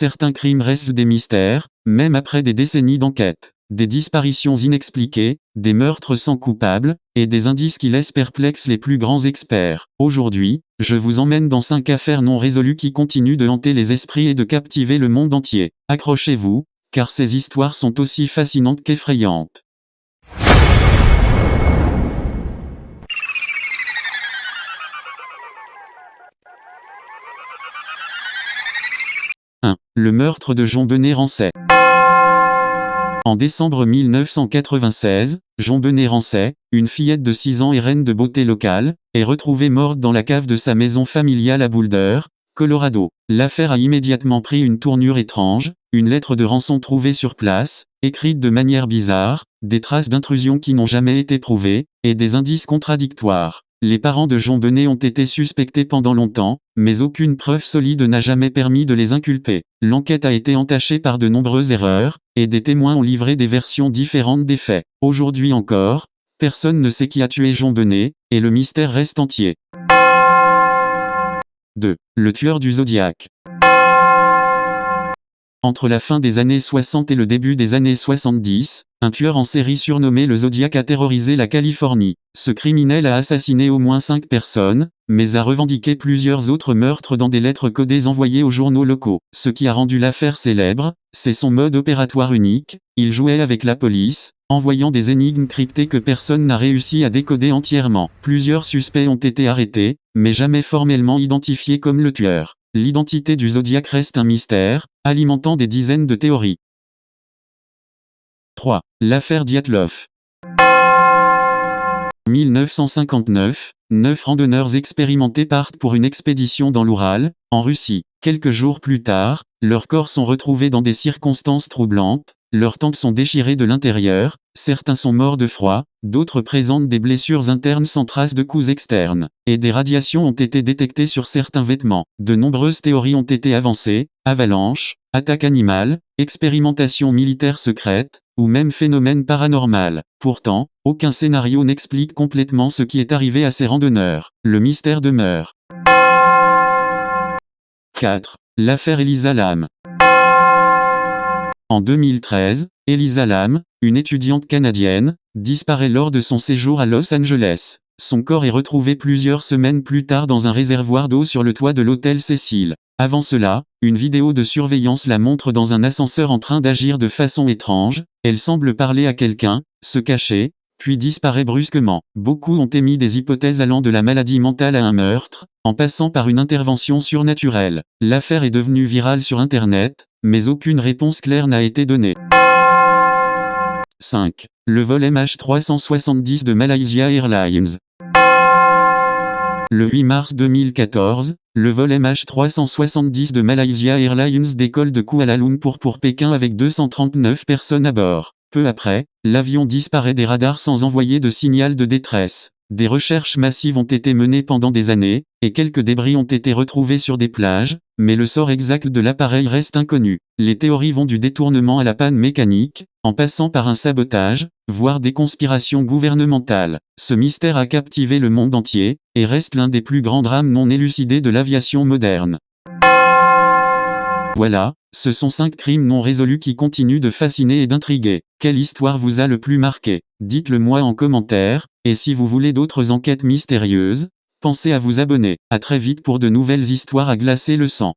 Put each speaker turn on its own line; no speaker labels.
Certains crimes restent des mystères, même après des décennies d'enquête. Des disparitions inexpliquées, des meurtres sans coupable, et des indices qui laissent perplexes les plus grands experts. Aujourd'hui, je vous emmène dans 5 affaires non résolues qui continuent de hanter les esprits et de captiver le monde entier. Accrochez-vous, car ces histoires sont aussi fascinantes qu'effrayantes. Le meurtre de Jonbenet-Rancet. En décembre 1996, Jonbenet-Rancet, une fillette de 6 ans et reine de beauté locale, est retrouvée morte dans la cave de sa maison familiale à Boulder, Colorado. L'affaire a immédiatement pris une tournure étrange, une lettre de rançon trouvée sur place, écrite de manière bizarre, des traces d'intrusion qui n'ont jamais été prouvées, et des indices contradictoires. Les parents de Jonbenet ont été suspectés pendant longtemps, mais aucune preuve solide n'a jamais permis de les inculper. L'enquête a été entachée par de nombreuses erreurs, et des témoins ont livré des versions différentes des faits. Aujourd'hui encore, personne ne sait qui a tué Jonbenet, et le mystère reste entier. 2. Le tueur du Zodiac. Entre la fin des années 60 et le début des années 70, un tueur en série surnommé le Zodiac a terrorisé la Californie. Ce criminel a assassiné au moins 5 personnes, mais a revendiqué plusieurs autres meurtres dans des lettres codées envoyées aux journaux locaux. Ce qui a rendu l'affaire célèbre, c'est son mode opératoire unique. Il jouait avec la police, envoyant des énigmes cryptées que personne n'a réussi à décoder entièrement. Plusieurs suspects ont été arrêtés, mais jamais formellement identifiés comme le tueur. L'identité du Zodiac reste un mystère, alimentant des dizaines de théories. 3. L'affaire Dyatlov. En 1959, 9 randonneurs expérimentés partent pour une expédition dans l'Oural, en Russie. Quelques jours plus tard, leurs corps sont retrouvés dans des circonstances troublantes, leurs tentes sont déchirées de l'intérieur, certains sont morts de froid, d'autres présentent des blessures internes sans trace de coups externes, et des radiations ont été détectées sur certains vêtements. De nombreuses théories ont été avancées, avalanche, attaque animale, expérimentation militaire secrète, ou même phénomène paranormal. Pourtant, aucun scénario n'explique complètement ce qui est arrivé à ces randonneurs. Le mystère demeure. 4. L'affaire Elisa Lam. En 2013, Elisa Lam, une étudiante canadienne, disparaît lors de son séjour à Los Angeles. Son corps est retrouvé plusieurs semaines plus tard dans un réservoir d'eau sur le toit de l'hôtel Cecil. Avant cela, une vidéo de surveillance la montre dans un ascenseur en train d'agir de façon étrange. Elle semble parler à quelqu'un, se cacher, puis disparaît brusquement. Beaucoup ont émis des hypothèses allant de la maladie mentale à un meurtre, en passant par une intervention surnaturelle. L'affaire est devenue virale sur Internet, mais aucune réponse claire n'a été donnée. 5. Le vol MH370 de Malaysia Airlines. Le 8 mars 2014, le vol MH370 de Malaysia Airlines décolle de Kuala Lumpur pour Pékin avec 239 personnes à bord. Peu après, l'avion disparaît des radars sans envoyer de signal de détresse. Des recherches massives ont été menées pendant des années, et quelques débris ont été retrouvés sur des plages, mais le sort exact de l'appareil reste inconnu. Les théories vont du détournement à la panne mécanique, en passant par un sabotage, voire des conspirations gouvernementales. Ce mystère a captivé le monde entier, et reste l'un des plus grands drames non élucidés de l'aviation moderne. Voilà, ce sont 5 crimes non résolus qui continuent de fasciner et d'intriguer. Quelle histoire vous a le plus marqué? Dites-le moi en commentaire, et si vous voulez d'autres enquêtes mystérieuses, pensez à vous abonner. À très vite pour de nouvelles histoires à glacer le sang.